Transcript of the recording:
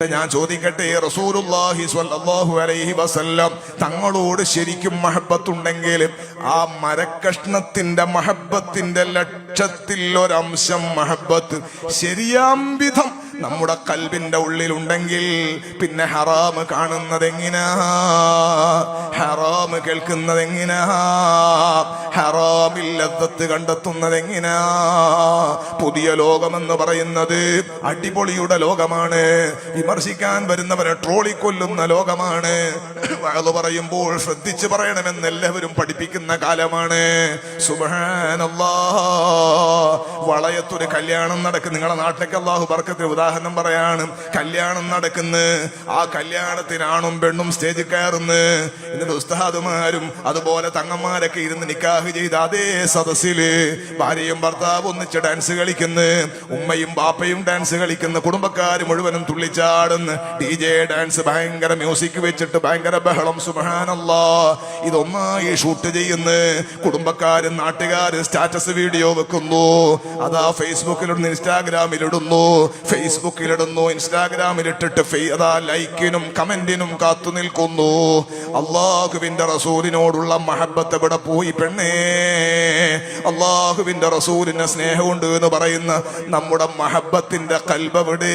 ഞാൻ ചോദിക്കട്ടെ, റസൂലുള്ളാഹി സ്വല്ലല്ലാഹു അലൈഹി വസല്ലം തങ്ങളോട് ശരിക്കും മഹബത്തുണ്ടെങ്കിൽ ആ മരക്കഷ്ണത്തിന്റെ മഹബത്തിന്റെ ലക്ഷത്തിൽ ഒരംശം മഹബത്ത് ശരിയാം വിധം നമ്മുടെ കൽബിന്റെ ഉള്ളിലുണ്ടെങ്കിൽ പിന്നെ ഹറാമ് കാണുന്നത് എങ്ങനാ, ഹറാമ് കേൾക്കുന്നത് എങ്ങനാ, ഹറാമിൽ ലദ്ദത്ത് കണ്ടെത്തുന്നത് എങ്ങനാ? പുതിയ ലോകമെന്ന് പറയുന്നത് അടിപൊളിയുടെ ലോകമാണ്. വിമർശിക്കാൻ വരുന്നവരെ ട്രോളിക്കൊല്ലുന്ന ലോകമാണ്. അത് പറയുമ്പോൾ ശ്രദ്ധിച്ചു പറയണമെന്ന് എല്ലാവരും പഠിപ്പിക്കുന്ന കാലമാണ്. സുബ്ഹാനല്ലാഹ്. വളയത്തൊരു കല്യാണം നടക്കും. നിങ്ങളെ നാട്ടിലേക്ക് അല്ലാഹു ബർക്കത്ത് ഉദാഹരണം പറയാണ്. കല്യാണം നടക്കുന്നു. ആ കല്യാണത്തിനാണും പെണ്ണും സ്റ്റേജിൽ കയറുന്നു. എന്നിട്ട് ഉസ്താദുമാരും അതുപോലെ തങ്ങന്മാരൊക്കെ ഇരുന്ന് നിക്കാഹ് ചെയ്ത് അതേ സദസ്സില് ഭാര്യയും ഭർത്താവും ഒന്നിച്ച് ഡാൻസ് കളിക്കുന്നു. ഉമ്മയും ബാപ്പയും ഡാൻസ് കളിക്കുന്നു. കുടുംബക്കാര് മുഴുവനും തുള്ളിച്ചാടുന്നു. DJ ഡാൻസ്, ഭയങ്കര മ്യൂസിക് വെച്ചിട്ട് ഭയങ്കര ബഹളം. സുബ്ഹാനല്ലാഹ്. ഇതൊന്നായി ഷൂട്ട് ചെയ്യുന്നു. കുടുംബക്കാരും നാട്ടുകാരും സ്റ്റാറ്റസ് വീഡിയോ വെക്കുന്നു. അതാ ഫേസ്ബുക്കിലിടുന്നു, ഇൻസ്റ്റാഗ്രാമിലിടുന്നു. ഫേസ്ബുക്കിലിടുന്നു, ഇൻസ്റ്റാഗ്രാമിലിട്ടിട്ട് അതാ ലൈക്കിനും കമന്റിനും കാത്തു നിൽക്കുന്നു. അള്ളാഹുവിന്റെ റസൂലിനോടുള്ള മഹബത്ത് എവിടെ പോയി പെണ്ണേ? അള്ളാഹുവിന്റെ റസൂലിന് സ്നേഹമുണ്ട് എന്ന് പറയുന്ന നമ്മുടെ മഹബത്തിന്റെ ഖൽബ് എവിടെ?